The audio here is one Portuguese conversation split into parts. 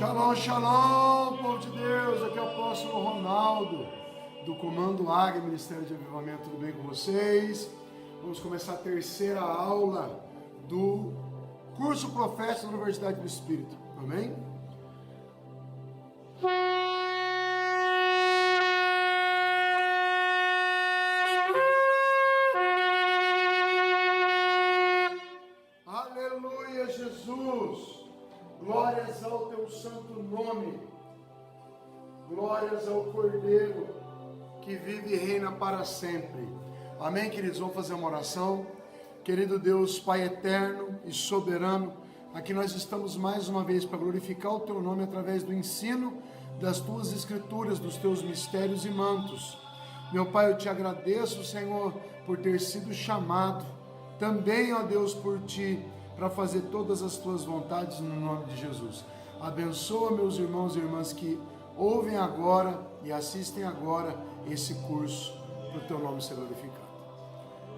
Shalom, shalom, povo de Deus, aqui é o apóstolo Ronaldo, do Comando Águia, Ministério de Avivamento, tudo bem com vocês? Vamos começar a terceira aula do curso profético da Universidade do Espírito, amém? Aleluia, Jesus! Glórias ao teu santo nome, glórias ao Cordeiro que vive e reina para sempre. Amém, queridos? Vamos fazer uma oração. Querido Deus, Pai eterno e soberano, aqui nós estamos mais uma vez para glorificar o teu nome através do ensino das tuas escrituras, dos teus mistérios e mantos. Meu Pai, eu te agradeço, Senhor, por ter sido chamado, também, ó Deus, por ti, para fazer todas as tuas vontades no nome de Jesus. Abençoa meus irmãos e irmãs que ouvem agora e assistem agora esse curso, para o teu nome ser glorificado.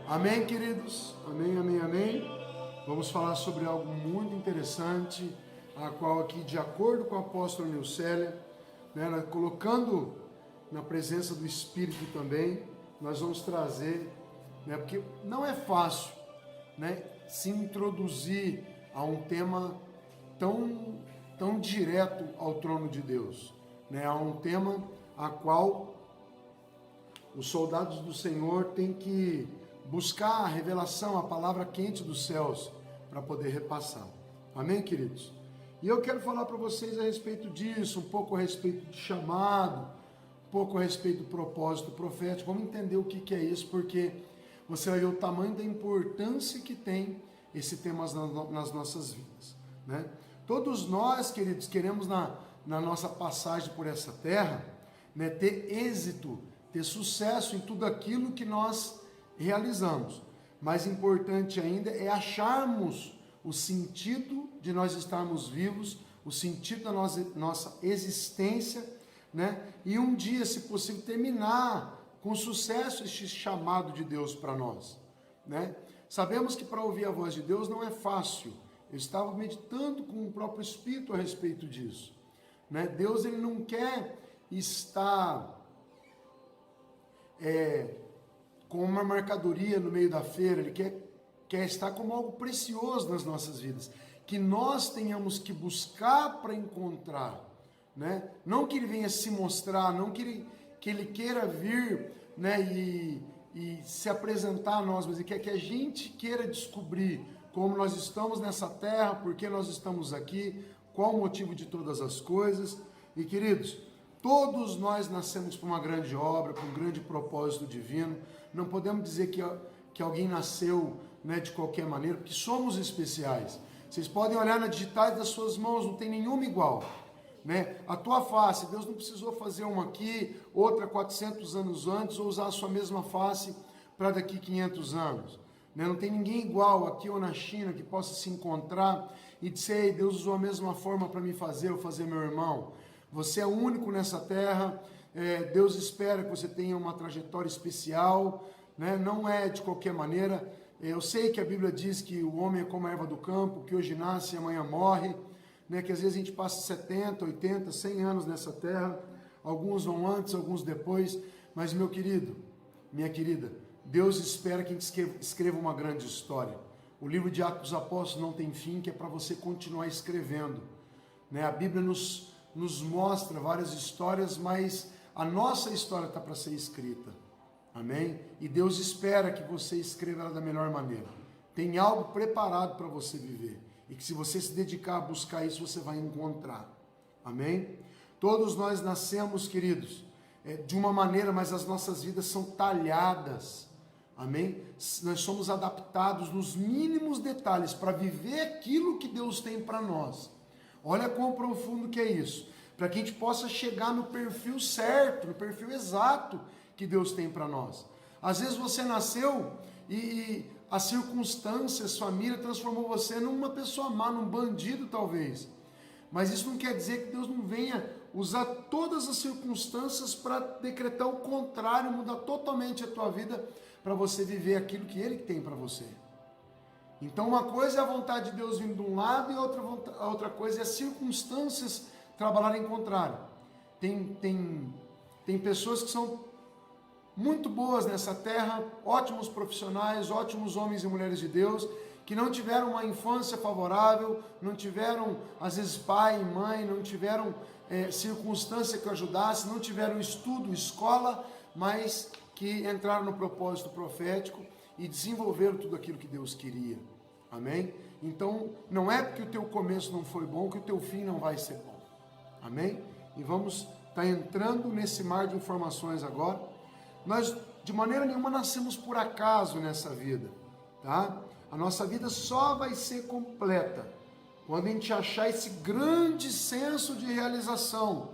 Amém, queridos? Amém, amém, amém. Vamos falar sobre algo muito interessante, a qual aqui, de acordo com o apóstolo Nilcélia, né, colocando na presença do Espírito também, nós vamos trazer, né, porque não é fácil, né, se introduzir a um tema tão direto ao trono de Deus, né? A um tema a qual os soldados do Senhor têm que buscar a revelação, a palavra quente dos céus para poder repassar. Amém, queridos? E eu quero falar para vocês a respeito disso, um pouco a respeito de chamado, um pouco a respeito do propósito profético. Vamos entender o que é isso, porque você vai ver o tamanho da importância que tem esse tema nas nossas vidas, né? Todos nós, queridos, queremos na nossa passagem por essa terra, né, ter êxito, ter sucesso em tudo aquilo que nós realizamos. Mais importante ainda é acharmos o sentido de nós estarmos vivos, o sentido da nossa existência, né? E um dia, se possível, terminar com sucesso este chamado de Deus para nós, né? Sabemos que para ouvir a voz de Deus não é fácil. Eu estava meditando com o próprio Espírito a respeito disso, né? Deus, ele não quer estar com uma mercadoria no meio da feira, ele quer estar como algo precioso nas nossas vidas, que nós tenhamos que buscar para encontrar, né? Não que ele venha se mostrar, não que ele queira vir, né, e se apresentar a nós, mas ele quer que a gente queira descobrir como nós estamos nessa terra, por que nós estamos aqui, qual o motivo de todas as coisas. E, queridos, todos nós nascemos para uma grande obra, para um grande propósito divino. Não podemos dizer que alguém nasceu, né, de qualquer maneira, porque somos especiais. Vocês podem olhar nas digitais das suas mãos, não tem nenhuma igual, né? A tua face, Deus não precisou fazer uma aqui, outra 400 anos antes, ou usar a sua mesma face para daqui 500 anos. Né? Não tem ninguém igual aqui ou na China que possa se encontrar e dizer: ei, Deus usou a mesma forma para me fazer ou fazer meu irmão. Você é único nessa terra, Deus espera que você tenha uma trajetória especial, né? Não é de qualquer maneira. Eu sei que a Bíblia diz que o homem é como a erva do campo, que hoje nasce e amanhã morre, né, que às vezes a gente passa 70, 80, 100 anos nessa terra, alguns vão antes, alguns depois, mas meu querido, minha querida, Deus espera que a gente escreva uma grande história. O livro de Atos dos Apóstolos não tem fim, que é para você continuar escrevendo, né? A Bíblia nos mostra várias histórias, mas a nossa história está para ser escrita, amém? E Deus espera que você escreva ela da melhor maneira. Tem algo preparado para você viver. E que se você se dedicar a buscar isso, você vai encontrar. Amém? Todos nós nascemos, queridos, de uma maneira, mas as nossas vidas são talhadas. Amém? Nós somos adaptados nos mínimos detalhes para viver aquilo que Deus tem para nós. Olha quão profundo que é isso. Para que a gente possa chegar no perfil certo, no perfil exato que Deus tem para nós. Às vezes você nasceu e as circunstâncias, família, transformou você numa pessoa má, num bandido talvez. Mas isso não quer dizer que Deus não venha usar todas as circunstâncias para decretar o contrário, mudar totalmente a tua vida, para você viver aquilo que Ele tem para você. Então uma coisa é a vontade de Deus vindo de um lado e outra coisa é as circunstâncias trabalhar em contrário. Tem pessoas que são muito boas nessa terra, ótimos profissionais, ótimos homens e mulheres de Deus, que não tiveram uma infância favorável, não tiveram, às vezes, pai e mãe, não tiveram circunstância que ajudasse, não tiveram estudo, escola, mas que entraram no propósito profético e desenvolveram tudo aquilo que Deus queria. Amém? Então, não é porque o teu começo não foi bom que o teu fim não vai ser bom. Amém? E vamos estar entrando nesse mar de informações agora. Nós, de maneira nenhuma, nascemos por acaso nessa vida, tá? A nossa vida só vai ser completa quando a gente achar esse grande senso de realização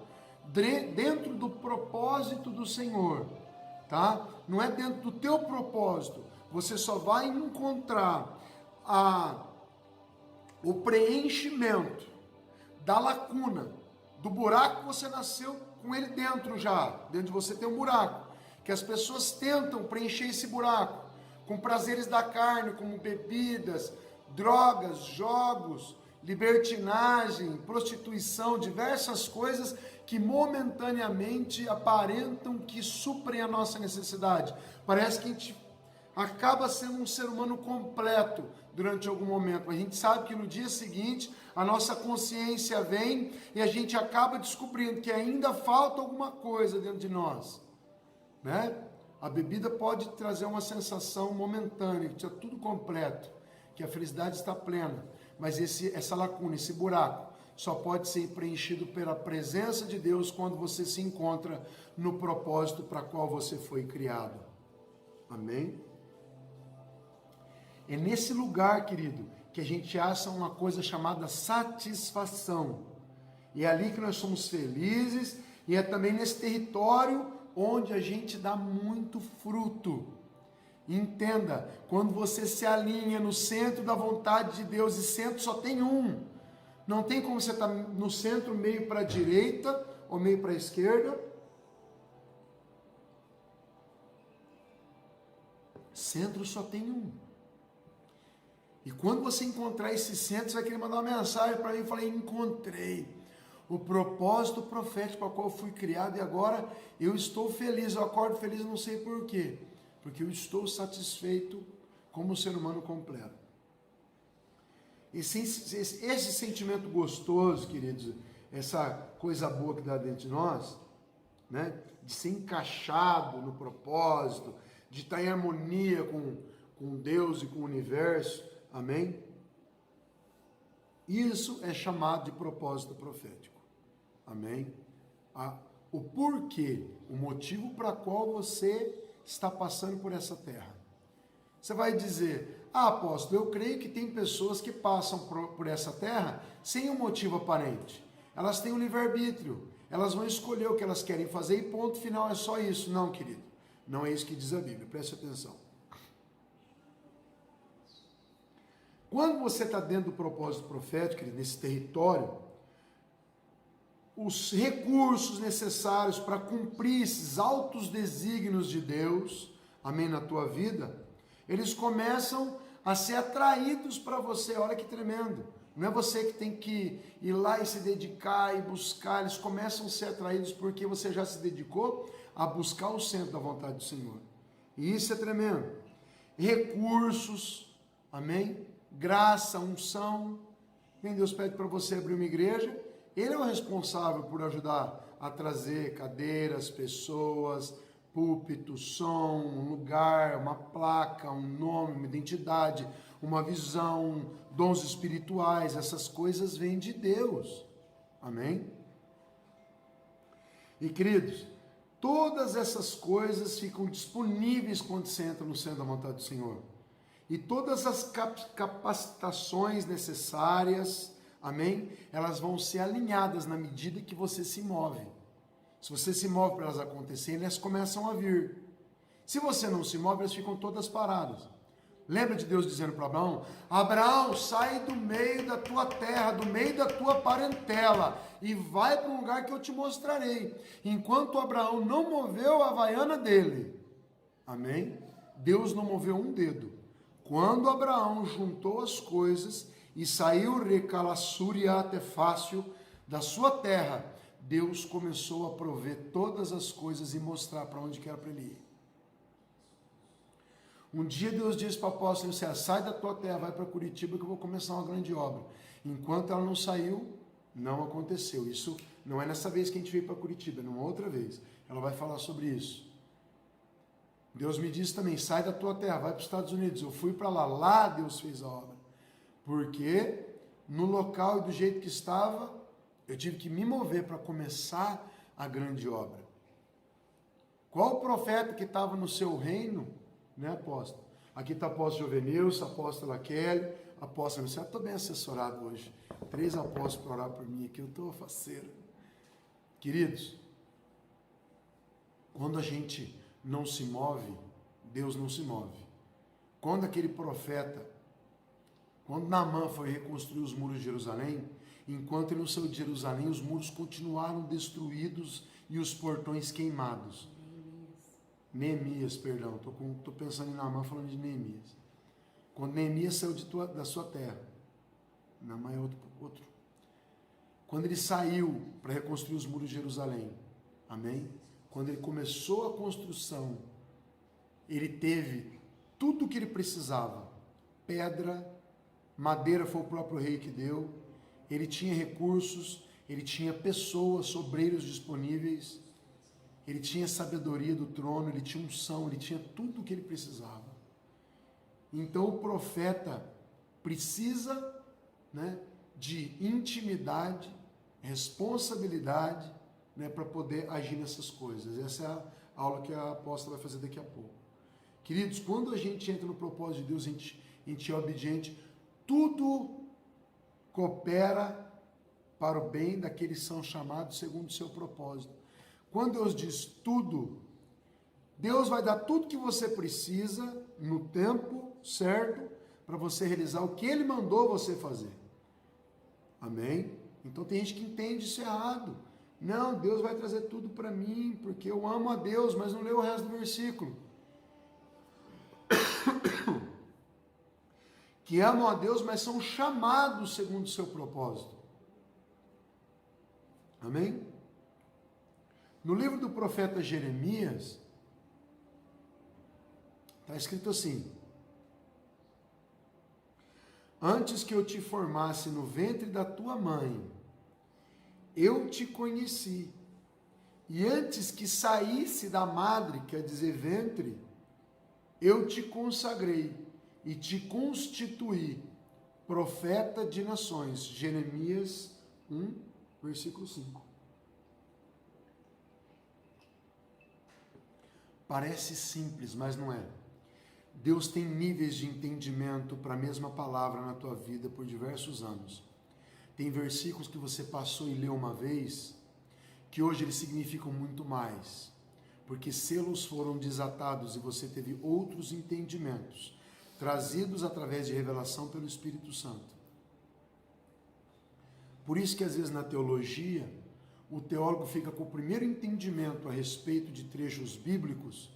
dentro do propósito do Senhor, tá? Não é dentro do teu propósito. Você só vai encontrar o preenchimento da lacuna, do buraco que você nasceu com ele dentro já. Dentro de você tem um buraco, que as pessoas tentam preencher esse buraco com prazeres da carne, como bebidas, drogas, jogos, libertinagem, prostituição, diversas coisas que momentaneamente aparentam que suprem a nossa necessidade. Parece que a gente acaba sendo um ser humano completo durante algum momento, mas a gente sabe que no dia seguinte a nossa consciência vem e a gente acaba descobrindo que ainda falta alguma coisa dentro de nós, né? A bebida pode trazer uma sensação momentânea, que está tudo completo, que a felicidade está plena, mas essa lacuna, esse buraco, só pode ser preenchido pela presença de Deus quando você se encontra no propósito para qual você foi criado. Amém? É nesse lugar, querido, que a gente acha uma coisa chamada satisfação. E é ali que nós somos felizes, e é também nesse território onde a gente dá muito fruto. Entenda, quando você se alinha no centro da vontade de Deus, e centro só tem um. Não tem como você estar no centro, meio para a direita ou meio para a esquerda. Centro só tem um. E quando você encontrar esse centro, você vai querer mandar uma mensagem para mim e falar: encontrei o propósito profético para o qual eu fui criado e agora eu estou feliz, eu acordo feliz, não sei por quê. Porque eu estou satisfeito como ser humano completo. Esse sentimento gostoso, queridos, essa coisa boa que dá dentro de nós, né? De ser encaixado no propósito, de estar em harmonia com Deus e com o universo, amém? Isso é chamado de propósito profético, amém? O porquê, o motivo para qual você está passando por essa terra. Você vai dizer: apóstolo, eu creio que tem pessoas que passam por essa terra sem um motivo aparente. Elas têm um livre-arbítrio, elas vão escolher o que elas querem fazer e ponto final, é só isso. Não, querido, não é isso que diz a Bíblia, preste atenção. Quando você está dentro do propósito profético, querido, nesse território, os recursos necessários para cumprir esses altos desígnios de Deus, amém, na tua vida, eles começam a ser atraídos para você. Olha que tremendo. Não é você que tem que ir lá e se dedicar e buscar, eles começam a ser atraídos porque você já se dedicou a buscar o centro da vontade do Senhor. E isso é tremendo. Recursos, amém? Graça, unção. Quem Deus pede para você abrir uma igreja, Ele é o responsável por ajudar a trazer cadeiras, pessoas, púlpito, som, um lugar, uma placa, um nome, uma identidade, uma visão, dons espirituais. Essas coisas vêm de Deus. Amém? E queridos, todas essas coisas ficam disponíveis quando você entra no centro da vontade do Senhor. E todas as capacitações necessárias, amém? Elas vão ser alinhadas na medida que você se move. Se você se move para elas acontecerem, elas começam a vir. Se você não se move, elas ficam todas paradas. Lembra de Deus dizendo para Abraão: Abraão, sai do meio da tua terra, do meio da tua parentela, e vai para um lugar que eu te mostrarei. Enquanto Abraão não moveu a havaiana dele, amém? Deus não moveu um dedo. Quando Abraão juntou as coisas e saiu recalassuriate fácil, da sua terra, Deus começou a prover todas as coisas e mostrar para onde que era para ele ir. Um dia Deus disse para o apóstolo: sai da tua terra, vai para Curitiba que eu vou começar uma grande obra. Enquanto ela não saiu, não aconteceu. Isso não é nessa vez que a gente veio para Curitiba, é numa outra vez. Ela vai falar sobre isso. Deus me disse também: sai da tua terra, vai para os Estados Unidos. Eu fui para lá, lá Deus fez a obra. Porque no local e do jeito que estava, eu tive que me mover para começar a grande obra. Qual o profeta que estava no seu reino, né, apóstolo? Aqui está a apóstola Jovenilson, a apóstola Kelly, a apóstola... Eu estou bem assessorado hoje. 3 apóstolos para orar por mim aqui, eu estou faceiro. Queridos, quando a gente não se move, Deus não se move. Quando aquele profeta, quando Naamã foi reconstruir os muros de Jerusalém, enquanto ele não saiu de Jerusalém, os muros continuaram destruídos e os portões queimados. Neemias, perdão, estou pensando em Naamã falando de Neemias. Quando Neemias saiu da sua terra, Naamã é outro. Quando ele saiu para reconstruir os muros de Jerusalém, amém? Quando ele começou a construção, ele teve tudo o que ele precisava: pedra, madeira foi o próprio rei que deu, ele tinha recursos, ele tinha pessoas, obreiros disponíveis, ele tinha sabedoria do trono, ele tinha unção, ele tinha tudo o que ele precisava. Então o profeta precisa, né, de intimidade, responsabilidade, né, para poder agir nessas coisas. Essa é a aula que a apóstola vai fazer daqui a pouco. Queridos, quando a gente entra no propósito de Deus, a gente é obediente, tudo coopera para o bem daqueles que são chamados segundo o seu propósito. Quando Deus diz tudo, Deus vai dar tudo que você precisa no tempo certo para você realizar o que Ele mandou você fazer. Amém? Então tem gente que entende isso errado. Não, Deus vai trazer tudo para mim, porque eu amo a Deus, mas não leu o resto do versículo. Que amam a Deus, mas são chamados segundo o seu propósito. Amém? No livro do profeta Jeremias, está escrito assim: antes que eu te formasse no ventre da tua mãe, eu te conheci, e antes que saísse da madre, quer dizer ventre, eu te consagrei e te constituí profeta de nações. Jeremias 1, versículo 5. Parece simples, mas não é. Deus tem níveis de entendimento para a mesma palavra na tua vida por diversos anos. Tem versículos que você passou e leu uma vez, que hoje eles significam muito mais, porque selos foram desatados e você teve outros entendimentos, trazidos através de revelação pelo Espírito Santo. Por isso que às vezes na teologia, o teólogo fica com o primeiro entendimento a respeito de trechos bíblicos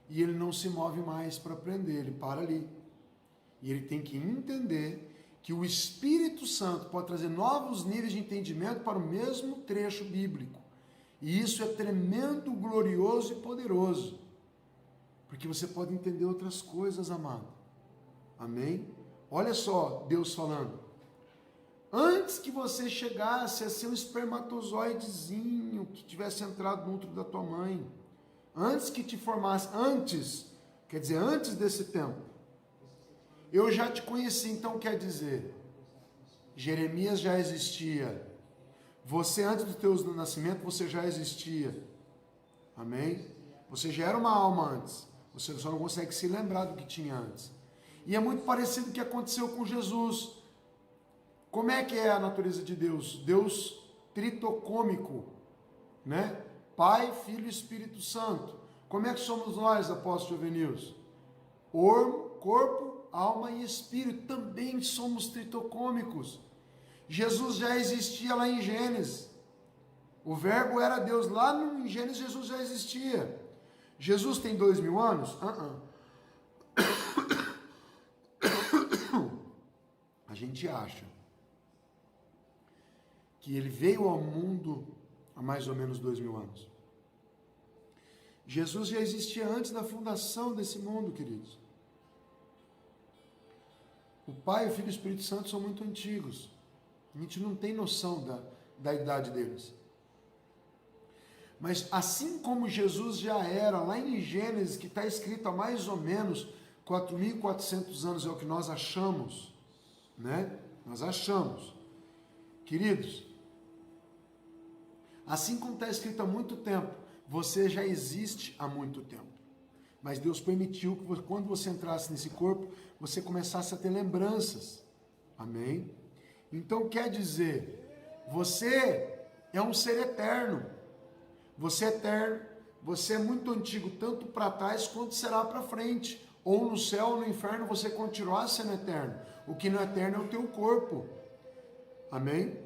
e ele não se move mais para aprender, ele para ali. E ele tem que entender que o Espírito Santo pode trazer novos níveis de entendimento para o mesmo trecho bíblico. E isso é tremendo, glorioso e poderoso, porque você pode entender outras coisas, amado. Amém? Olha só Deus falando: antes que você chegasse a ser um espermatozoidezinho que tivesse entrado no útero da tua mãe, antes que te formasse, quer dizer, antes desse tempo, eu já te conheci. Então quer dizer, Jeremias já existia. Você, antes do teu nascimento, você já existia. Amém? Você já era uma alma antes. Você só não consegue se lembrar do que tinha antes. E é muito parecido com o que aconteceu com Jesus. Como é que é a natureza de Deus? Deus tritocômico, né? Pai, Filho e Espírito Santo. Como é que somos nós, apóstolo Jovenilson? Corpo, alma e espírito. Também somos tritocômicos. Jesus já existia lá em Gênesis. O verbo era Deus. Lá em Gênesis, Jesus já existia. Jesus tem 2000 anos? A gente acha que ele veio ao mundo há mais ou menos 2000 anos. Jesus já existia antes da fundação desse mundo, queridos. O Pai, o Filho e o Espírito Santo são muito antigos. A gente não tem noção da idade deles. Mas assim como Jesus já era, lá em Gênesis, que está escrito há mais ou menos 4.400 anos, é o que nós achamos, né? Nós achamos. Queridos, assim como está escrito há muito tempo, você já existe há muito tempo. Mas Deus permitiu que quando você entrasse nesse corpo, você começasse a ter lembranças. Amém? Então quer dizer, você é um ser eterno. Você é eterno, você é muito antigo, tanto para trás quanto será para frente. Ou no céu ou no inferno você continuar sendo eterno. O que não é eterno é o teu corpo. Amém?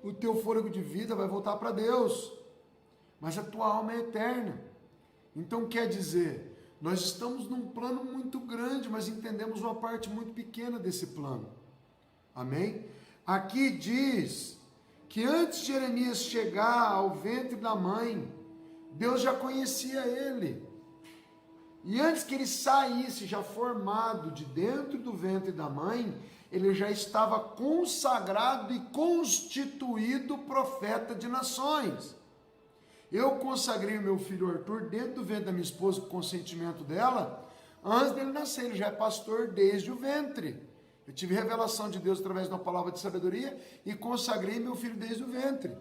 O teu fôlego de vida vai voltar para Deus. Mas a tua alma é eterna. Então quer dizer, nós estamos num plano muito grande, mas entendemos uma parte muito pequena desse plano. Amém? Aqui diz que antes de Jeremias chegar ao ventre da mãe, Deus já conhecia ele. E antes que ele saísse já formado de dentro do ventre da mãe, ele já estava consagrado e constituído profeta de nações. Eu consagrei o meu filho Arthur dentro do ventre da minha esposa, com consentimento dela, antes dele nascer. Ele já é pastor desde o ventre. Eu tive revelação de Deus através de uma palavra de sabedoria e consagrei meu filho desde o ventre.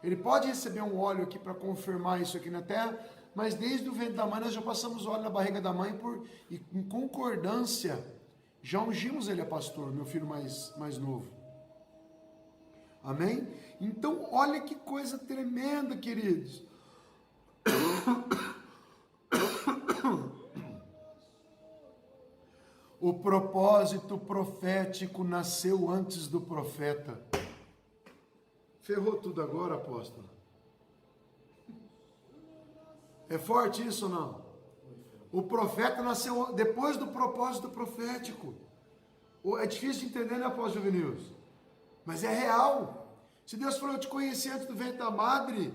Ele pode receber um óleo aqui para confirmar isso aqui na terra, mas desde o ventre da mãe nós já passamos óleo na barriga da mãe e em concordância já ungimos ele a pastor, meu filho mais novo. Amém? Então olha que coisa tremenda, queridos. O propósito profético nasceu antes do profeta. Ferrou tudo agora, apóstolo? É forte isso ou não? O profeta nasceu depois do propósito profético. É difícil de entender, né, apóstolo Vinícius? Mas é real. Se Deus falou, eu te conheci antes do ventre da madre,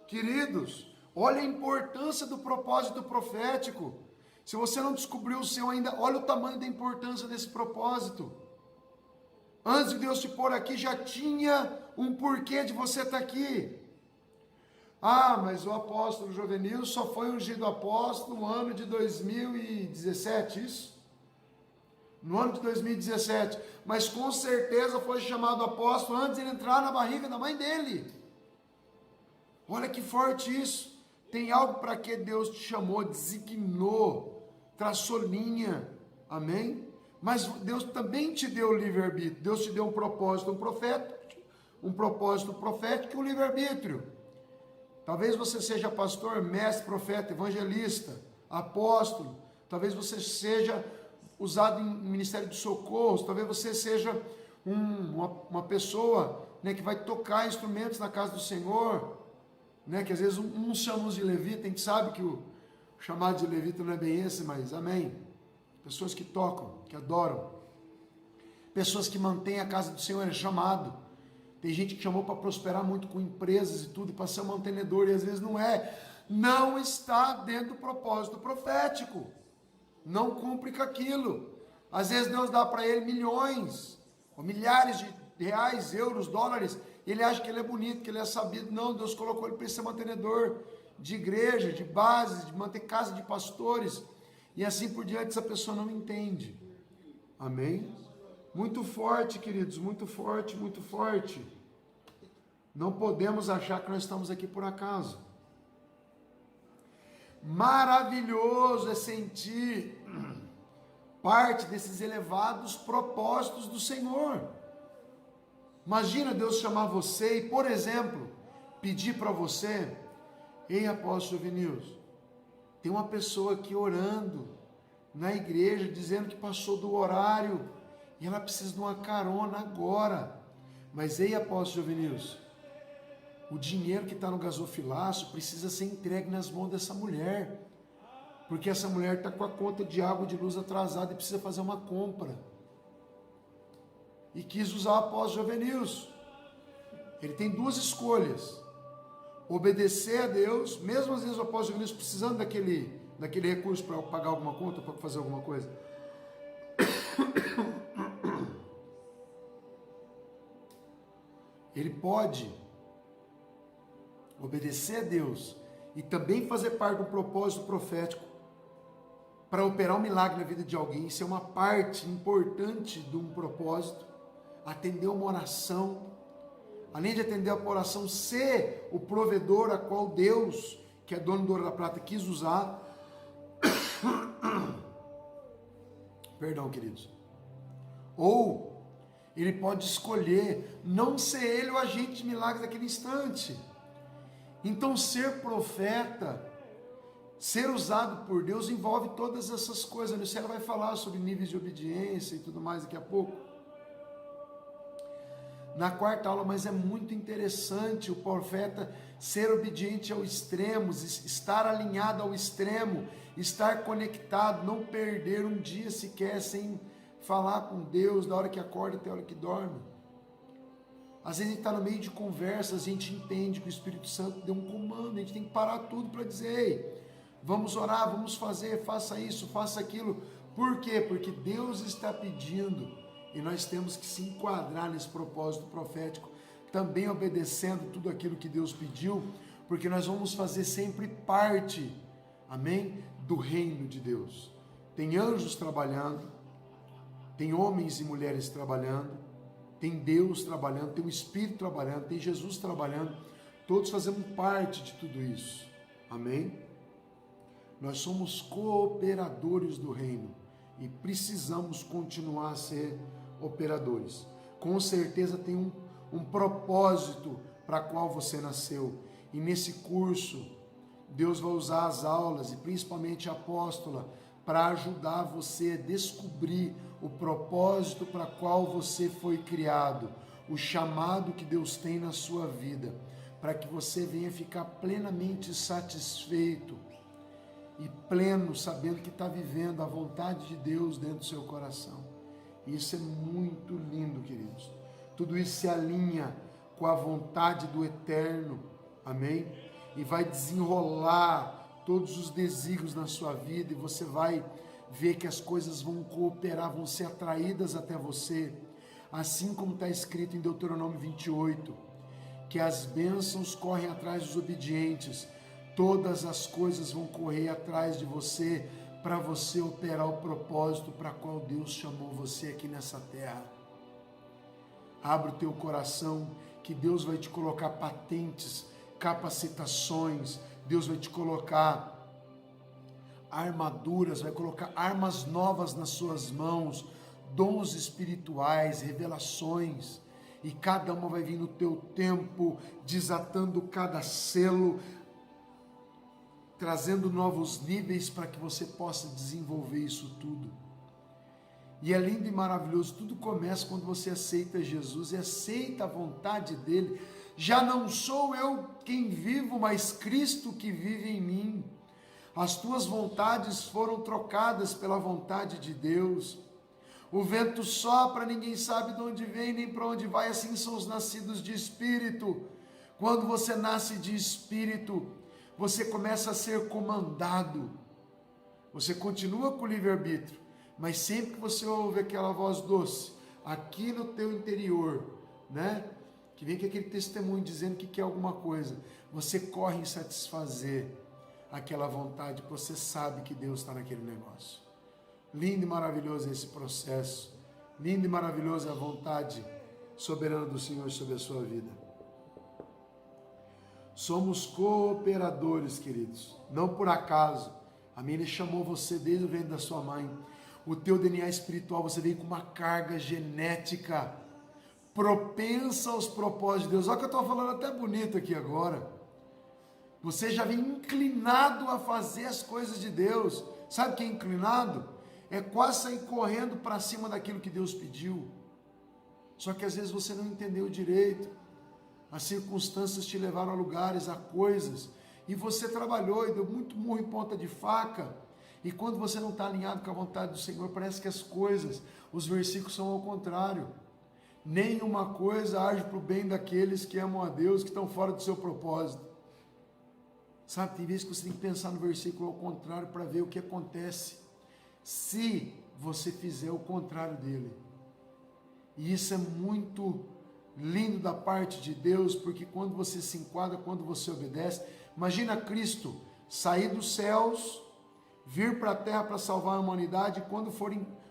queridos, olha a importância do propósito profético. Se você não descobriu o seu ainda, olha o tamanho da importância desse propósito. Antes de Deus te pôr aqui, já tinha um porquê de você estar aqui. Ah, mas o apóstolo Jovenil só foi ungido apóstolo no ano de 2017, isso? No ano de 2017. Mas com certeza foi chamado apóstolo antes de ele entrar na barriga da mãe dele. Olha que forte isso. Tem algo para que Deus te chamou, designou, traçou linha. Amém? Mas Deus também te deu o livre-arbítrio. Deus te deu um propósito profético e um livre-arbítrio. Talvez você seja pastor, mestre, profeta, evangelista, apóstolo. Talvez você seja usado em ministério de socorros. Talvez você seja uma pessoa, né, que vai tocar instrumentos na casa do Senhor. Né, que às vezes uns chamam de levita. A gente sabe que o chamado de levita não é bem esse, mas amém. Pessoas que tocam, que adoram. Pessoas que mantêm a casa do Senhor, é chamado. Tem gente que chamou para prosperar muito com empresas e tudo, para ser um mantenedor, e às vezes não é. Não está dentro do propósito profético. Não cumpre com aquilo. Às vezes Deus dá para ele milhões, ou milhares de reais, euros, dólares, e ele acha que ele é bonito, que ele é sabido. Não, Deus colocou ele para ser mantenedor de igreja, de bases, de manter casa de pastores, e assim por diante. Essa pessoa não entende. Amém? Muito forte, queridos, muito forte, muito forte. Não podemos achar que nós estamos aqui por acaso. Maravilhoso é sentir parte desses elevados propósitos do Senhor. Imagina Deus chamar você e, por exemplo, pedir para você: ei, apóstolo Vinícius, tem uma pessoa aqui orando na igreja, dizendo que passou do horário e ela precisa de uma carona agora. Mas ei, apóstolo Vinícius, o dinheiro que está no gasofilaço precisa ser entregue nas mãos dessa mulher, porque essa mulher está com a conta de água e de luz atrasada e precisa fazer uma compra. E quis usar o apóstolo Jovenilson. Ele tem duas escolhas: obedecer a Deus, mesmo às vezes o apóstolo Vinícius precisando daquele recurso para pagar alguma conta, para fazer alguma coisa. Ele pode obedecer a Deus e também fazer parte do propósito profético para operar um milagre na vida de alguém. Isso é uma parte importante de um propósito. Atender uma oração, além de atender a oração, ser o provedor a qual Deus, que é dono do ouro e da prata, quis usar. Perdão, queridos. Ou ele pode escolher não ser ele o agente de milagre daquele instante. Então, ser profeta, ser usado por Deus, envolve todas essas coisas. A Luciana vai falar sobre níveis de obediência e tudo mais daqui a pouco, na quarta aula, mas é muito interessante o profeta ser obediente ao extremo, estar alinhado ao extremo, estar conectado, não perder um dia sequer sem falar com Deus, da hora que acorda até a hora que dorme. Às vezes a gente está no meio de conversas, a gente entende que o Espírito Santo deu um comando, a gente tem que parar tudo para dizer: ei, vamos orar, vamos fazer, faça isso, faça aquilo. Por quê? Porque Deus está pedindo e nós temos que se enquadrar nesse propósito profético, também obedecendo tudo aquilo que Deus pediu, porque nós vamos fazer sempre parte, amém, do reino de Deus. Tem anjos trabalhando, tem homens e mulheres trabalhando, tem Deus trabalhando, tem o Espírito trabalhando, tem Jesus trabalhando, todos fazemos parte de tudo isso, amém? Nós somos cooperadores do reino e precisamos continuar a ser operadores. Com certeza tem um propósito para qual você nasceu, e nesse curso Deus vai usar as aulas e principalmente a apóstola para ajudar você a descobrir o propósito para qual você foi criado, o chamado que Deus tem na sua vida, para que você venha ficar plenamente satisfeito e pleno, sabendo que está vivendo a vontade de Deus dentro do seu coração. Isso é muito lindo, queridos. Tudo isso se alinha com a vontade do Eterno, amém? E vai desenrolar todos os desígnios na sua vida, e você vai ver que as coisas vão cooperar, vão ser atraídas até você, assim como está escrito em Deuteronômio 28, que as bênçãos correm atrás dos obedientes, todas as coisas vão correr atrás de você, para você operar o propósito para qual Deus chamou você aqui nessa terra. Abre o teu coração, que Deus vai te colocar patentes, capacitações, Deus vai te colocar armaduras, vai colocar armas novas nas suas mãos, dons espirituais, revelações, e cada uma vai vir no teu tempo, desatando cada selo, trazendo novos níveis para que você possa desenvolver isso tudo. E é lindo e maravilhoso, tudo começa quando você aceita Jesus e aceita a vontade dele. Já não sou eu quem vivo, mas Cristo que vive em mim. As tuas vontades foram trocadas pela vontade de Deus. O vento sopra, ninguém sabe de onde vem nem para onde vai, assim são os nascidos de Espírito. Quando você nasce de Espírito, você começa a ser comandado. Você continua com o livre-arbítrio, mas sempre que você ouve aquela voz doce, aqui no teu interior, né? Que vem com aquele testemunho dizendo que quer alguma coisa, você corre em satisfazer aquela vontade, porque você sabe que Deus está naquele negócio. Lindo e maravilhoso esse processo, lindo e maravilhosa a vontade soberana do Senhor sobre a sua vida. Somos cooperadores, queridos, não por acaso. Amém? Ele chamou você desde o ventre da sua mãe. O teu DNA espiritual, você veio com uma carga genética propensa aos propósitos de Deus. Olha que eu estou falando até bonito aqui agora. Você já vem inclinado a fazer as coisas de Deus. Sabe o que é inclinado? É quase sair correndo para cima daquilo que Deus pediu. Só que às vezes você não entendeu direito. As circunstâncias te levaram a lugares, a coisas, e você trabalhou e deu muito murro em ponta de faca, e quando você não está alinhado com a vontade do Senhor, parece que as coisas, os versículos são ao contrário. nenhuma coisa age para o bem daqueles que amam a Deus, que estão fora do seu propósito. Sabe, tem vezes que você tem que pensar no versículo ao contrário para ver o que acontece se você fizer o contrário dele. E isso é muito lindo da parte de Deus, porque quando você se enquadra, quando você obedece, imagina Cristo sair dos céus, vir para a terra para salvar a humanidade, e quando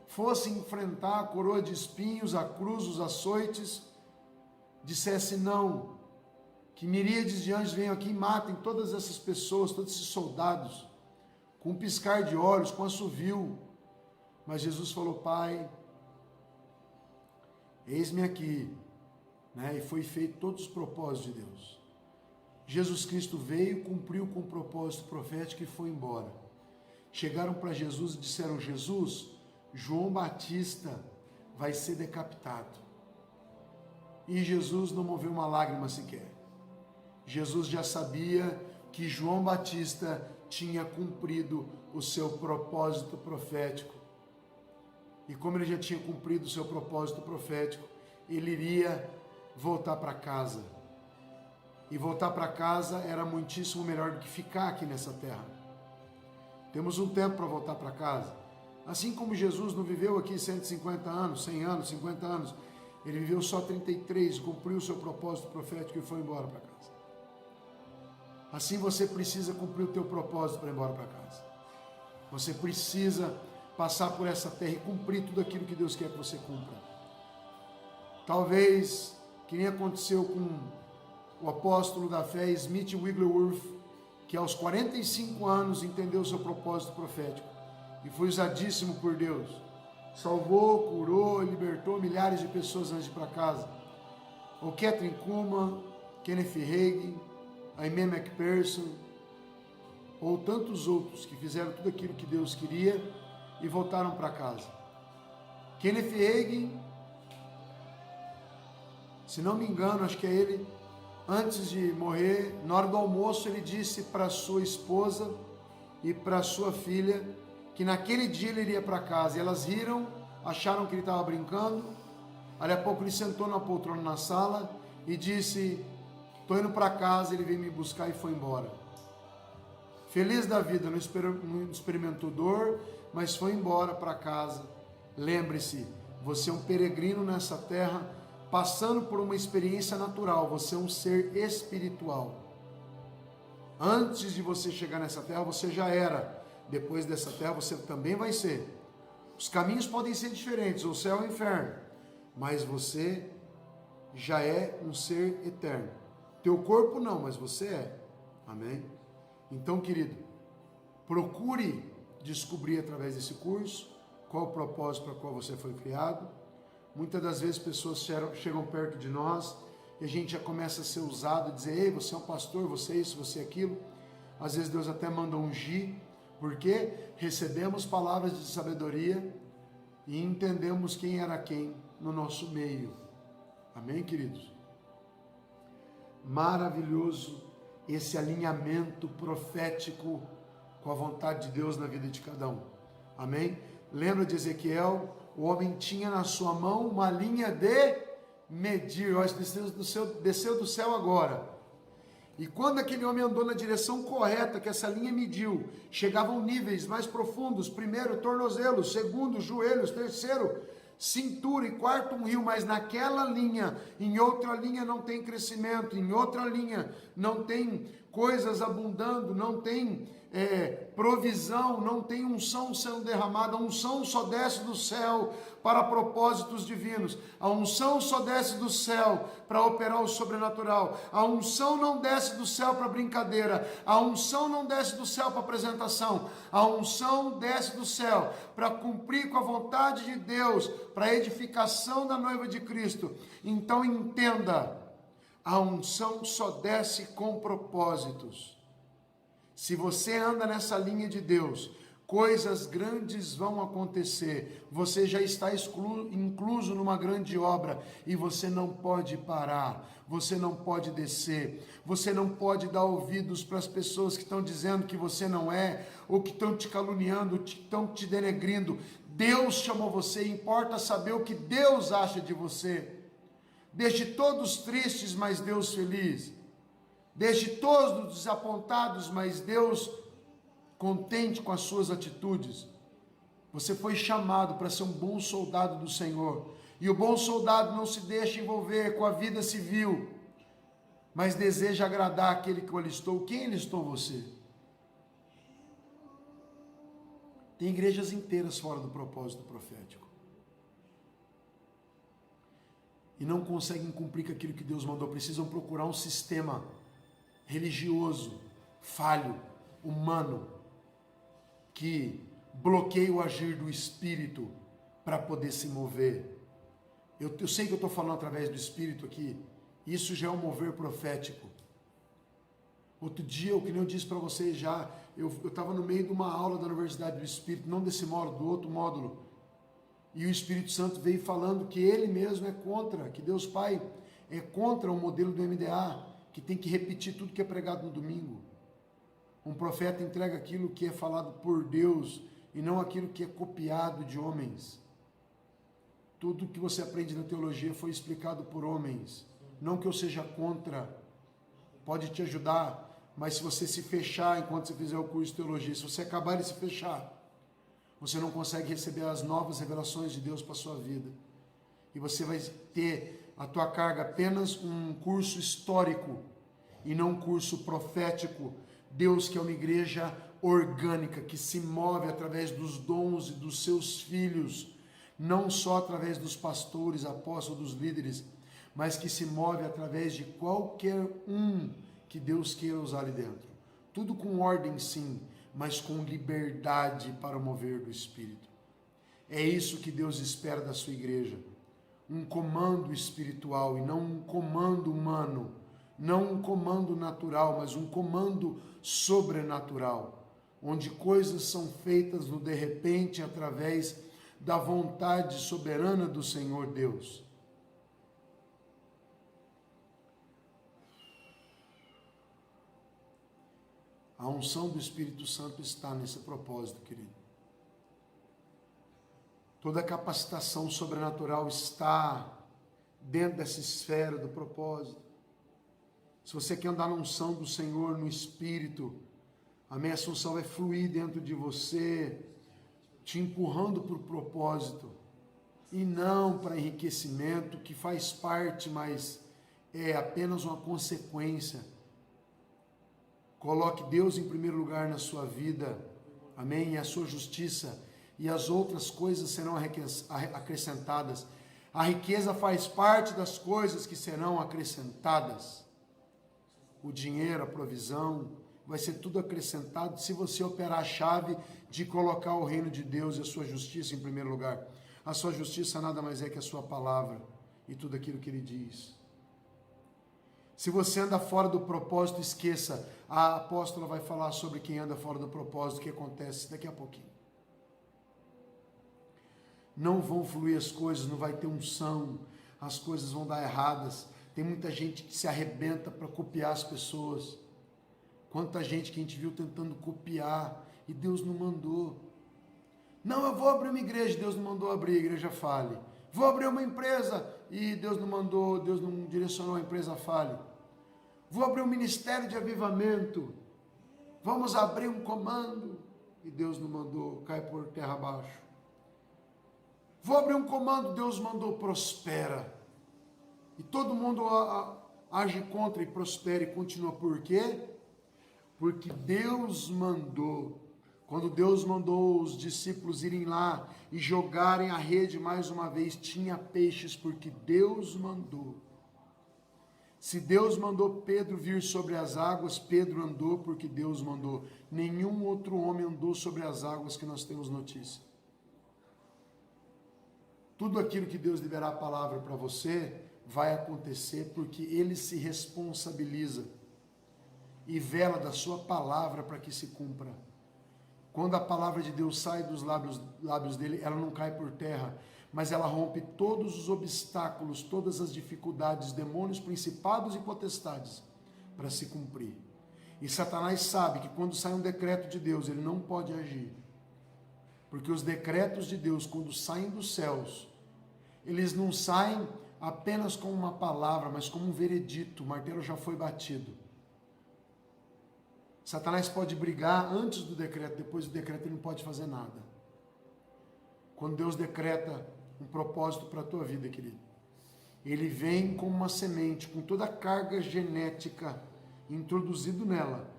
fosse enfrentar a coroa de espinhos, a cruz, os açoites, dissesse não, que miríades de anjos venham aqui e matem todas essas pessoas, todos esses soldados, com um piscar de olhos, com assovio. Mas Jesus falou: Pai, eis-me aqui, né? E foi feito todos os propósitos de Deus. Jesus Cristo veio, cumpriu com o propósito profético e foi embora. Chegaram para Jesus e disseram: Jesus, João Batista vai ser decapitado. E Jesus não moveu uma lágrima sequer. Jesus já sabia que João Batista tinha cumprido o seu propósito profético. E como ele já tinha cumprido o seu propósito profético, ele iria voltar para casa. E voltar para casa era muitíssimo melhor do que ficar aqui nessa terra. Temos um tempo para voltar para casa. Assim como Jesus não viveu aqui 150 anos, 100 anos, 50 anos, ele viveu só 33, cumpriu o seu propósito profético e foi embora para casa. Assim você precisa cumprir o teu propósito para ir embora para casa. Você precisa passar por essa terra e cumprir tudo aquilo que Deus quer que você cumpra. Talvez, que nem aconteceu com o apóstolo da fé, Smith Wigglesworth, que aos 45 anos entendeu o seu propósito profético e foi usadíssimo por Deus. Salvou, curou, libertou milhares de pessoas antes de ir para casa. O Kathryn Kuhlman, Kenneth Hagin, Aimee McPherson, ou tantos outros que fizeram tudo aquilo que Deus queria e voltaram para casa. Kenneth Hagin, se não me engano, acho que é ele, antes de morrer, na hora do almoço, ele disse para sua esposa e para sua filha que naquele dia ele iria para casa. E elas riram, acharam que ele estava brincando. Ali a pouco ele sentou na poltrona na sala e disse: estou indo para casa. Ele veio me buscar e foi embora. Feliz da vida, não experimentou dor, mas foi embora para casa. Lembre-se, você é um peregrino nessa terra, passando por uma experiência natural. Você é um ser espiritual. Antes de você chegar nessa terra, você já era. Depois dessa terra, você também vai ser. Os caminhos podem ser diferentes, o céu e o inferno, mas você já é um ser eterno. Teu corpo não, mas você é. Amém? Então, querido, procure descobrir através desse curso qual o propósito para o qual você foi criado. Muitas das vezes pessoas chegam perto de nós e a gente já começa a ser usado e dizer: ei, você é um pastor, você é isso, você é aquilo. Às vezes Deus até manda ungir, porque recebemos palavras de sabedoria e entendemos quem era quem no nosso meio. Amém, queridos? Maravilhoso esse alinhamento profético com a vontade de Deus na vida de cada um. Amém? Lembra de Ezequiel? O homem tinha na sua mão uma linha de medir. Eu acho que desceu do céu agora. E quando aquele homem andou na direção correta, que essa linha mediu, chegavam níveis mais profundos. Primeiro, tornozelo. Segundo, joelhos. Terceiro, cintura. E quarto, um rio. Mas naquela linha, em outra linha não tem crescimento. Em outra linha não tem coisas abundando. Não tem provisão. Não tem unção sendo derramada. A unção só desce do céu para propósitos divinos. A unção só desce do céu para operar o sobrenatural. A unção não desce do céu para brincadeira. A unção não desce do céu para apresentação. A unção desce do céu para cumprir com a vontade de Deus, para a edificação da noiva de Cristo. Então entenda, a unção só desce com propósitos. Se você anda nessa linha de Deus, coisas grandes vão acontecer. Você já está incluso numa grande obra e você não pode parar, você não pode descer, você não pode dar ouvidos para as pessoas que estão dizendo que você não é, ou que estão te caluniando, estão te denegrindo. Deus chamou você, importa saber o que Deus acha de você. Deixe todos tristes, mas Deus feliz. Deixe todos desapontados, mas Deus contente com as suas atitudes. Você foi chamado para ser um bom soldado do Senhor. E o bom soldado não se deixa envolver com a vida civil, mas deseja agradar aquele que o alistou. Quem alistou você? Tem igrejas inteiras fora do propósito profético. E não conseguem cumprir com aquilo que Deus mandou. Precisam procurar um sistema religioso, falho, humano, que bloqueia o agir do Espírito para poder se mover. Eu sei que eu estou falando através do Espírito aqui. Isso já é um mover profético. Outro dia, que nem eu disse para vocês já, eu estava no meio de uma aula da Universidade do Espírito, não desse módulo, do outro módulo. E o Espírito Santo veio falando que ele mesmo é contra, que Deus Pai é contra o modelo do MDA, que tem que repetir tudo que é pregado no domingo. Um profeta entrega aquilo que é falado por Deus e não aquilo que é copiado de homens. Tudo que você aprende na teologia foi explicado por homens. Não que eu seja contra, pode te ajudar, mas se você se fechar enquanto você fizer o curso de teologia, se você acabar de se fechar, você não consegue receber as novas revelações de Deus para a sua vida. E você vai ter a tua carga apenas um curso histórico e não um curso profético. Deus que é uma igreja orgânica, que se move através dos dons e dos seus filhos, não só através dos pastores, apóstolos, dos líderes, mas que se move através de qualquer um que Deus queira usar ali dentro. Tudo com ordem sim, mas com liberdade para o mover do Espírito. É isso que Deus espera da sua igreja. Um comando espiritual e não um comando humano. Não um comando natural, mas um comando sobrenatural. Onde coisas são feitas no de repente através da vontade soberana do Senhor Deus. A unção do Espírito Santo está nesse propósito, querido. Toda a capacitação sobrenatural está dentro dessa esfera do propósito. Se você quer andar na unção do Senhor, no Espírito, a minha unção vai fluir dentro de você, te empurrando para o propósito, e não para enriquecimento, que faz parte, mas é apenas uma consequência. Coloque Deus em primeiro lugar na sua vida, amém? E a sua justiça, e as outras coisas serão acrescentadas. A riqueza faz parte das coisas que serão acrescentadas. O dinheiro, a provisão, vai ser tudo acrescentado se você operar a chave de colocar o reino de Deus e a sua justiça em primeiro lugar. A sua justiça nada mais é que a sua palavra e tudo aquilo que ele diz. Se você anda fora do propósito, esqueça. A apóstola vai falar sobre quem anda fora do propósito, o que acontece daqui a pouquinho. Não vão fluir as coisas, não vai ter unção, as coisas vão dar erradas. Tem muita gente que se arrebenta para copiar as pessoas. Quanta gente que a gente viu tentando copiar e Deus não mandou. Não, eu vou abrir uma igreja, Deus não mandou abrir, a igreja fale. Vou abrir uma empresa e Deus não mandou, Deus não direcionou, a empresa fale. Vou abrir um ministério de avivamento. Vamos abrir um comando e Deus não mandou, cai por terra abaixo. Vou abrir um comando, Deus mandou, prospera. E todo mundo age contra e prospera e continua. Por quê? Porque Deus mandou. Quando Deus mandou os discípulos irem lá e jogarem a rede mais uma vez, tinha peixes, porque Deus mandou. Se Deus mandou Pedro vir sobre as águas, Pedro andou porque Deus mandou. Nenhum outro homem andou sobre as águas que nós temos notícia. Tudo aquilo que Deus liberar a palavra para você vai acontecer porque Ele se responsabiliza e vela da sua palavra para que se cumpra. Quando a palavra de Deus sai dos lábios dele, ela não cai por terra, mas ela rompe todos os obstáculos, todas as dificuldades, demônios, principados e potestades para se cumprir. E Satanás sabe que quando sai um decreto de Deus, ele não pode agir. Porque os decretos de Deus, quando saem dos céus, eles não saem apenas como uma palavra, mas como um veredito. O martelo já foi batido. Satanás pode brigar antes do decreto, depois do decreto ele não pode fazer nada. Quando Deus decreta um propósito para a tua vida, querido, ele vem como uma semente, com toda a carga genética introduzido nela,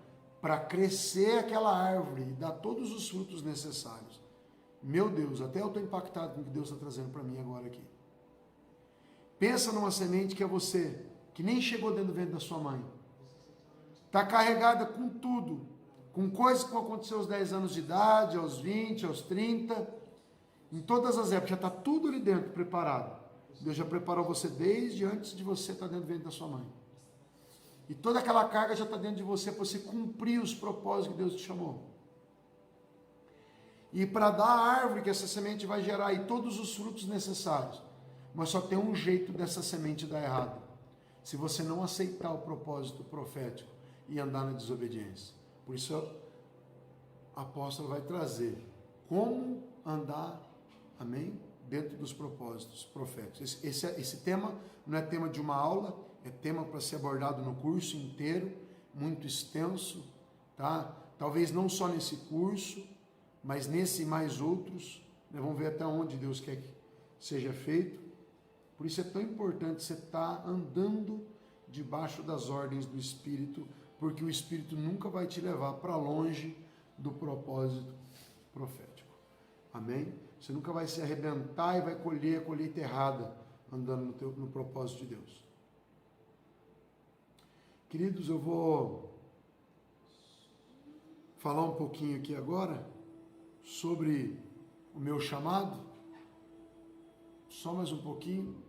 para crescer aquela árvore e dar todos os frutos necessários. Meu Deus, até eu estou impactado com o que Deus está trazendo para mim agora aqui. Pensa numa semente que é você, que nem chegou dentro do ventre da sua mãe. Está carregada com tudo, com coisas que vão acontecer aos 10 anos de idade, aos 20, aos 30, em todas as épocas, já está tudo ali dentro preparado. Deus já preparou você desde antes de você estar dentro do ventre da sua mãe. E toda aquela carga já está dentro de você para você cumprir os propósitos que Deus te chamou. E para dar a árvore que essa semente vai gerar aí todos os frutos necessários. Mas só tem um jeito dessa semente dar errado. Se você não aceitar o propósito profético e andar na desobediência. Por isso a apóstola vai trazer como andar, amém? Dentro dos propósitos proféticos. Esse tema não é tema de uma aula, é tema para ser abordado no curso inteiro, muito extenso, tá? Talvez não só nesse curso, mas nesse e mais outros, né? Vamos ver até onde Deus quer que seja feito. Por isso é tão importante você estar andando debaixo das ordens do Espírito, porque o Espírito nunca vai te levar para longe do propósito profético. Amém? Você nunca vai se arrebentar e vai colher a colheita errada andando no propósito de Deus. Queridos, eu vou falar um pouquinho aqui agora sobre o meu chamado. Só mais um pouquinho.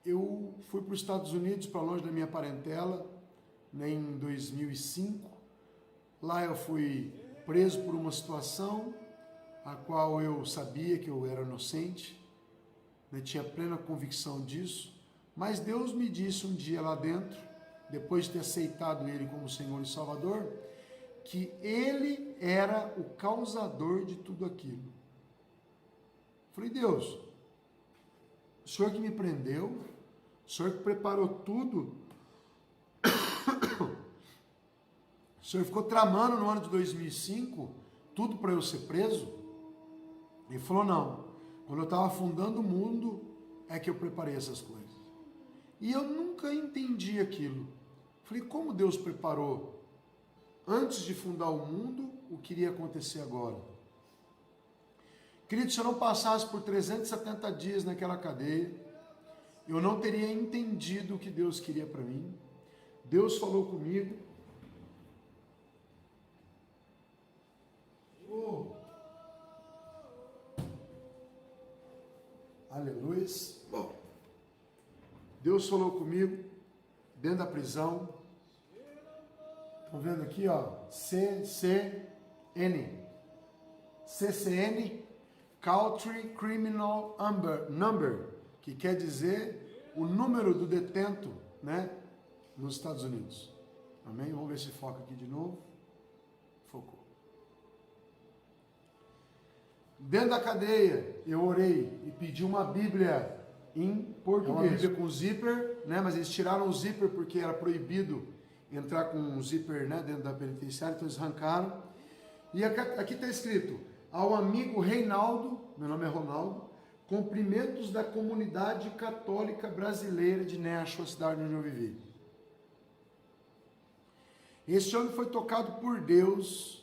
Eu fui para os Estados Unidos, para longe da minha parentela, né, em 2005. Lá eu fui preso por uma situação a qual eu sabia que eu era inocente, né, tinha plena convicção disso, mas Deus me disse um dia lá dentro, depois de ter aceitado Ele como Senhor e Salvador, que Ele era o causador de tudo aquilo. Falei, Deus, o Senhor que me prendeu, o Senhor que preparou tudo, o Senhor ficou tramando no ano de 2005, tudo para eu ser preso? Ele falou, não, quando eu estava fundando o mundo, é que eu preparei essas coisas. E eu nunca entendi aquilo. Falei, como Deus preparou antes de fundar o mundo, o que iria acontecer agora? Querido, se eu não passasse por 370 dias naquela cadeia, eu não teria entendido o que Deus queria para mim. Deus falou comigo. Aleluia. Bom, Deus falou comigo dentro da prisão. Estão vendo aqui, ó, CCN, Country Criminal Number, que quer dizer o número do detento, né, nos Estados Unidos. Amém? Vamos ver se foca aqui de novo. Focou. Dentro da cadeia, eu orei e pedi uma Bíblia em português. Uma Bíblia com zíper, né? Mas eles tiraram o zíper porque era proibido entrar com um zíper, né, dentro da penitenciária, então eles arrancaram. E aqui está escrito, ao amigo Reinaldo, meu nome é Ronaldo, cumprimentos da comunidade católica brasileira de Nashua, a cidade onde eu vivi. Esse homem foi tocado por Deus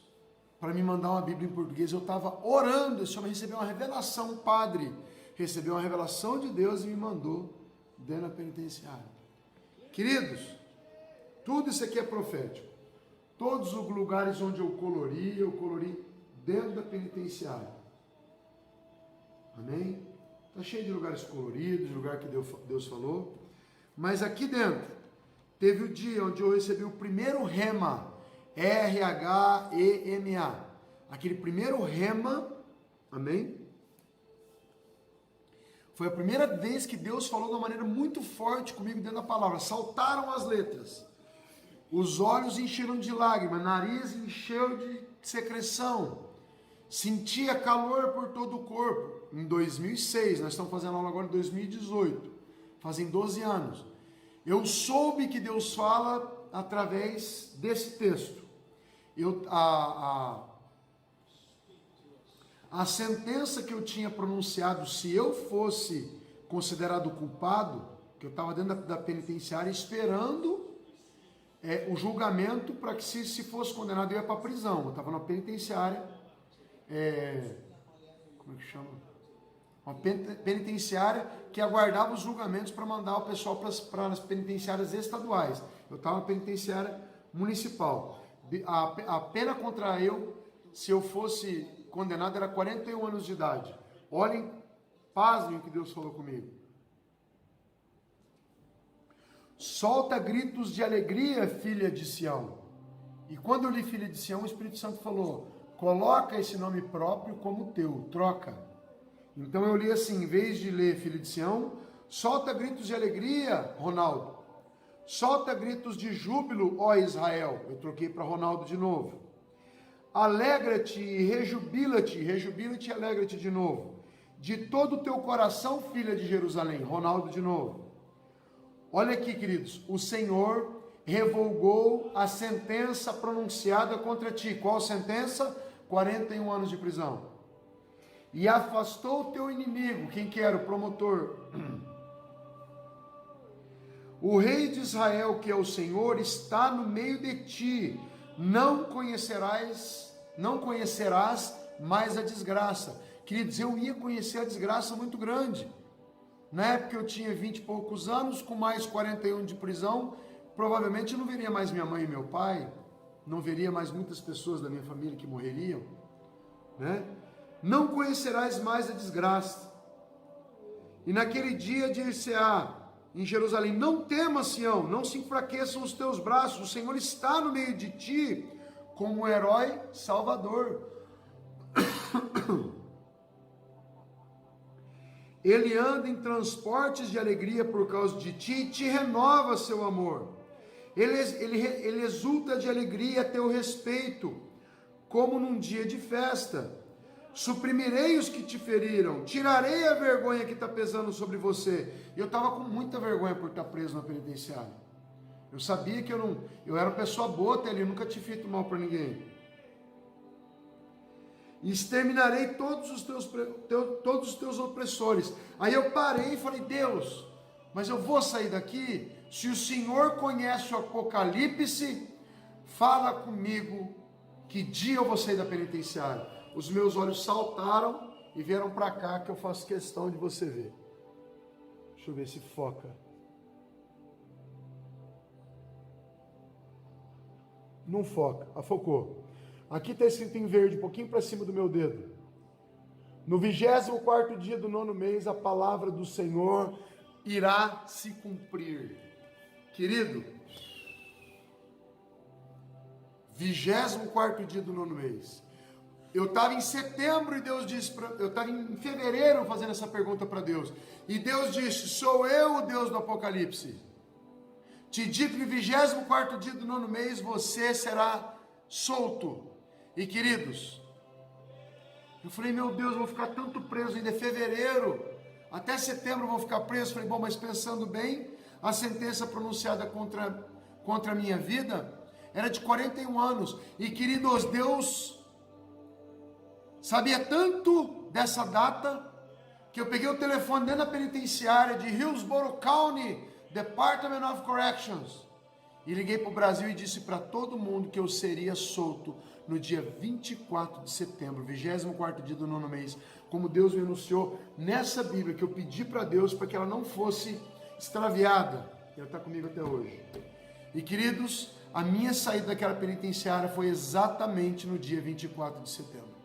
para me mandar uma Bíblia em português. Eu estava orando, esse homem recebeu uma revelação, o padre recebeu uma revelação de Deus e me mandou dentro da penitenciária. Queridos, tudo isso aqui é profético. Todos os lugares onde eu colori dentro da penitenciária. Amém? Está cheio de lugares coloridos, lugar que Deus falou. Mas aqui dentro, teve o dia onde eu recebi o primeiro rema, RHEMA. Aquele primeiro rema, amém? Foi a primeira vez que Deus falou de uma maneira muito forte comigo dentro da palavra. Saltaram as letras. Os olhos encheram de lágrimas, nariz encheu de secreção. Sentia calor por todo o corpo. em 2006, nós estamos fazendo aula agora em 2018, fazem 12 anos. Eu soube que Deus fala através desse texto. A sentença que eu tinha pronunciado, se eu fosse considerado culpado, que eu estava dentro da penitenciária esperando o julgamento para que se fosse condenado eu ia para a prisão. Eu estava na penitenciária, como é que chama? Uma penitenciária que aguardava os julgamentos para mandar o pessoal para as penitenciárias estaduais. Eu estava na penitenciária municipal. A pena contra eu, se eu fosse condenado, era 41 anos de idade. Olhem, pasmem o que Deus falou comigo. Solta gritos de alegria, filha de Sião. E quando eu li filha de Sião, o Espírito Santo falou, coloca esse nome próprio como teu, troca. Então eu li assim, em vez de ler filha de Sião, solta gritos de alegria, Ronaldo. Solta gritos de júbilo, ó Israel. Eu troquei para Ronaldo de novo. Alegra-te e rejubila-te e alegra-te de novo. De todo o teu coração, filha de Jerusalém. Ronaldo de novo. Olha aqui, queridos. O Senhor revogou a sentença pronunciada contra ti. Qual sentença? 41 anos de prisão. E afastou o teu inimigo. Quem que era? O promotor. O rei de Israel, que é o Senhor, está no meio de ti. Não conhecerás mais a desgraça. Queridos, eu ia conhecer a desgraça muito grande. Na época eu tinha 20 e poucos anos, com mais 41 de prisão, provavelmente eu não veria mais minha mãe e meu pai, não veria mais muitas pessoas da minha família que morreriam, né? Não conhecerás mais a desgraça. E naquele dia dir-se-á em Jerusalém, não temas, Sião, não se enfraqueçam os teus braços, o Senhor está no meio de ti, como um herói salvador. Ele anda em transportes de alegria por causa de ti e te renova seu amor. Ele exulta de alegria a teu respeito, como num dia de festa. Suprimirei os que te feriram, tirarei a vergonha que está pesando sobre você. Eu estava com muita vergonha por estar preso na penitenciária. Eu sabia que eu era uma pessoa boa até ali, eu nunca tinha feito mal para ninguém. Exterminarei todos os teus opressores. Aí eu parei e falei, Deus, mas eu vou sair daqui? Se o Senhor conhece o Apocalipse, fala comigo que dia eu vou sair da penitenciária. Os meus olhos saltaram e vieram para cá, que eu faço questão de você ver. Deixa eu ver se foca. Não foca, focou. Aqui está escrito em verde, um pouquinho para cima do meu dedo. No 24º dia do 9º mês, a palavra do Senhor irá se cumprir. Querido, 24º dia do 9º mês. Eu estava em setembro e Deus disse, eu estava em fevereiro fazendo essa pergunta para Deus. E Deus disse, sou eu o Deus do Apocalipse. Te digo que no 24º dia do 9º mês você será solto. E queridos, eu falei, meu Deus, eu vou ficar tanto preso ainda, é fevereiro, até setembro eu vou ficar preso. Falei, bom, mas pensando bem, a sentença pronunciada contra a minha vida era de 41 anos. E queridos, Deus sabia tanto dessa data, que eu peguei o telefone dentro da penitenciária de Hillsborough County, Department of Corrections, e liguei para o Brasil e disse para todo mundo que eu seria solto no dia 24 de setembro, 24º dia do 9º mês, como Deus me anunciou nessa Bíblia, que eu pedi para Deus para que ela não fosse extraviada. E ela está comigo até hoje. E queridos, a minha saída daquela penitenciária foi exatamente no dia 24 de setembro.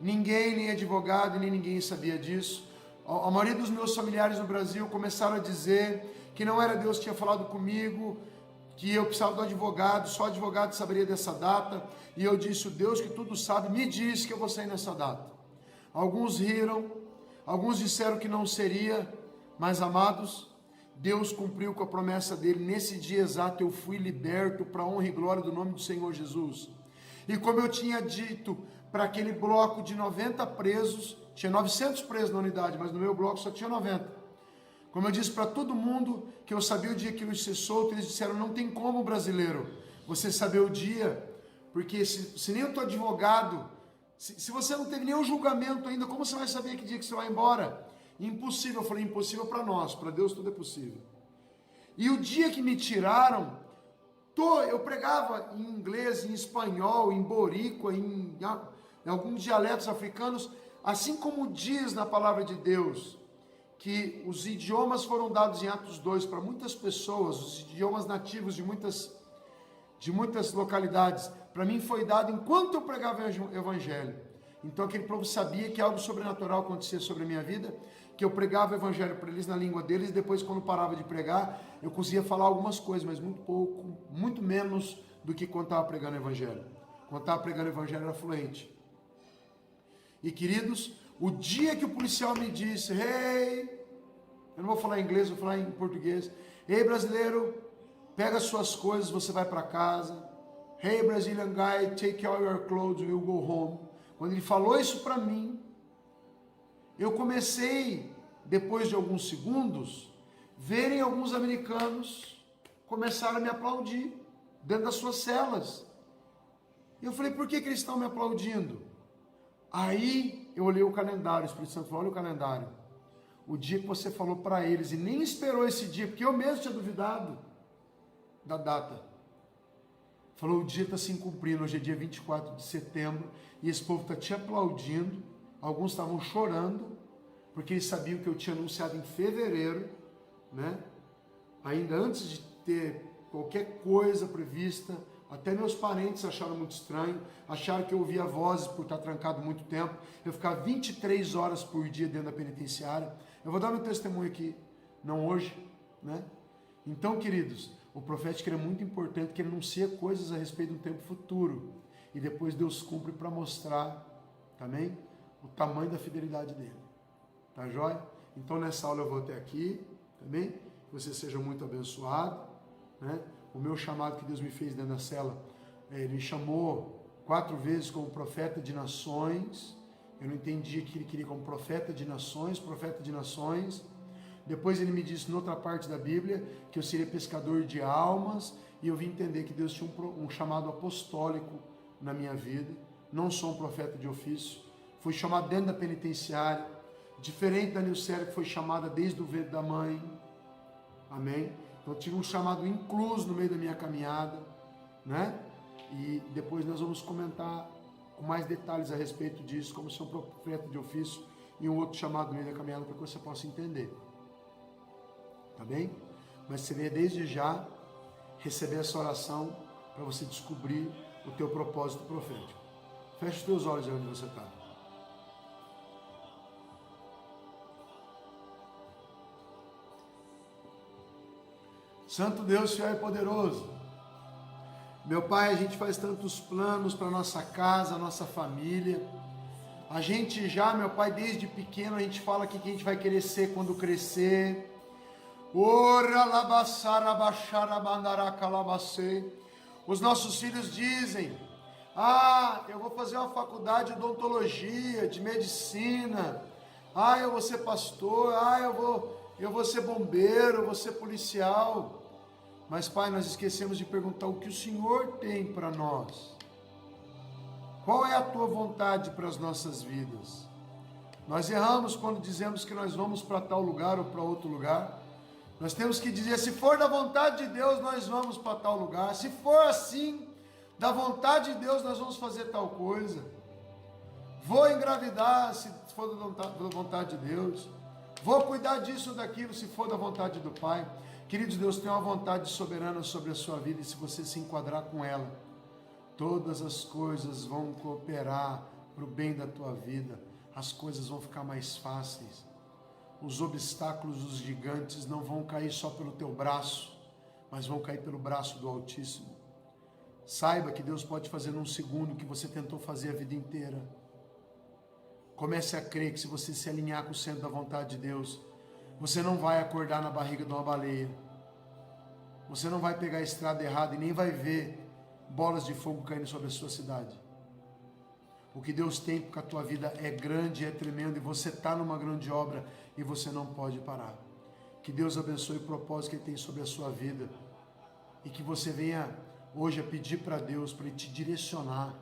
Ninguém, nem advogado, nem ninguém sabia disso. A maioria dos meus familiares no Brasil começaram a dizer que não era Deus que tinha falado comigo, que eu precisava do advogado, só o advogado saberia dessa data. E eu disse, o Deus que tudo sabe me disse que eu vou sair nessa data. Alguns riram, alguns disseram que não seria, mas amados, Deus cumpriu com a promessa dele. Nesse dia exato eu fui liberto para a honra e glória do nome do Senhor Jesus. E como eu tinha dito para aquele bloco de 90 presos, Tinha 900 presos na unidade, mas no meu bloco só tinha 90. Como eu disse para todo mundo que eu sabia o dia que eu ia ser solto, eles disseram, não tem como, brasileiro, você saber o dia, porque se nem o teu advogado, se você não teve nenhum julgamento ainda, como você vai saber que dia que você vai embora? Impossível. Eu falei, impossível para nós, para Deus tudo é possível. E o dia que me tiraram, eu pregava em inglês, em espanhol, em boríqua, em alguns dialetos africanos, assim como diz na palavra de Deus, que os idiomas foram dados em Atos 2 para muitas pessoas, os idiomas nativos de muitas localidades, para mim foi dado enquanto eu pregava o evangelho. Então aquele povo sabia que algo sobrenatural acontecia sobre a minha vida, que eu pregava o evangelho para eles na língua deles, e depois quando parava de pregar, eu conseguia falar algumas coisas, mas muito pouco, muito menos do que quando estava pregando o evangelho. Quando estava pregando o evangelho era fluente. E queridos, o dia que o policial me disse, hey, eu não vou falar em inglês, vou falar em português, hey brasileiro, pega suas coisas, você vai para casa. Hey Brazilian guy, take all your clothes, we'll go home. Quando ele falou isso para mim, eu comecei, depois de alguns segundos, verem alguns americanos começaram a me aplaudir dentro das suas celas. E eu falei, por que eles estão me aplaudindo? Aí eu olhei o calendário, o Espírito Santo falou, olha o calendário. O dia que você falou para eles, e nem esperou esse dia, porque eu mesmo tinha duvidado da data. Falou, o dia está se cumprindo, hoje é dia 24 de setembro, e esse povo está te aplaudindo, alguns estavam chorando, porque eles sabiam que eu tinha anunciado em fevereiro, né? Ainda antes de ter qualquer coisa prevista, até meus parentes acharam muito estranho, acharam que eu ouvia vozes por estar trancado muito tempo, eu ficava 23 horas por dia dentro da penitenciária. Eu vou dar meu testemunho aqui, não hoje, né? Então, queridos, o profético é muito importante, que ele anuncia coisas a respeito do tempo futuro, e depois Deus cumpre para mostrar, também, o tamanho da fidelidade dele, tá joia? Então nessa aula eu vou até aqui, também, que você seja muito abençoado, né? O meu chamado que Deus me fez dentro da cela, ele me chamou 4 vezes como profeta de nações, eu não entendia que ele queria como profeta de nações, depois ele me disse, noutra parte da Bíblia, que eu seria pescador de almas, e eu vim entender que Deus tinha um chamado apostólico na minha vida. Não sou um profeta de ofício, fui chamado dentro da penitenciária, diferente da Nilcéria, que foi chamada desde o ventre da mãe, amém? Então eu tive um chamado incluso no meio da minha caminhada, né? E depois nós vamos comentar com mais detalhes a respeito disso, como ser um profeta de ofício e um outro chamado no meio da caminhada, para que você possa entender. Tá bem? Mas você vê desde já receber essa oração para você descobrir o teu propósito profético. Feche os teus olhos aí onde você está. Santo Deus, fiel e poderoso, meu Pai, a gente faz tantos planos para nossa casa, nossa família. A gente já, meu Pai, desde pequeno a gente fala que a gente vai querer ser quando crescer. Os nossos filhos dizem, eu vou fazer uma faculdade de odontologia, de medicina, eu vou ser pastor, eu vou ser bombeiro, eu vou ser policial. Mas Pai, nós esquecemos de perguntar o que o Senhor tem para nós. Qual é a tua vontade para as nossas vidas? Nós erramos quando dizemos que nós vamos para tal lugar ou para outro lugar. Nós temos que dizer, se for da vontade de Deus, nós vamos para tal lugar. Se for assim, da vontade de Deus, nós vamos fazer tal coisa. Vou engravidar, se for da vontade de Deus. Vou cuidar disso ou daquilo, se for da vontade do Pai. Queridos, Deus tem uma vontade soberana sobre a sua vida, e se você se enquadrar com ela, todas as coisas vão cooperar para o bem da tua vida. As coisas vão ficar mais fáceis. Os obstáculos, os gigantes não vão cair só pelo teu braço, mas vão cair pelo braço do Altíssimo. Saiba que Deus pode fazer num segundo o que você tentou fazer a vida inteira. Comece a crer que se você se alinhar com o centro da vontade de Deus, você não vai acordar na barriga de uma baleia. Você não vai pegar a estrada errada e nem vai ver bolas de fogo caindo sobre a sua cidade. O que Deus tem com a tua vida é grande, é tremendo, e você está numa grande obra e você não pode parar. Que Deus abençoe o propósito que Ele tem sobre a sua vida e que você venha hoje a pedir para Deus, para Ele te direcionar,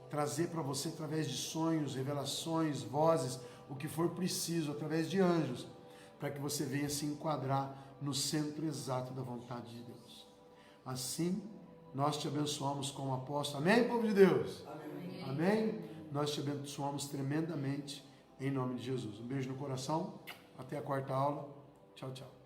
trazer para você através de sonhos, revelações, vozes, o que for preciso, através de anjos, para que você venha se enquadrar no centro exato da vontade de Deus. Assim, nós te abençoamos com o apóstolo. Amém, povo de Deus? Amém. Amém? Nós te abençoamos tremendamente em nome de Jesus. Um beijo no coração. Até a quarta aula. Tchau, tchau.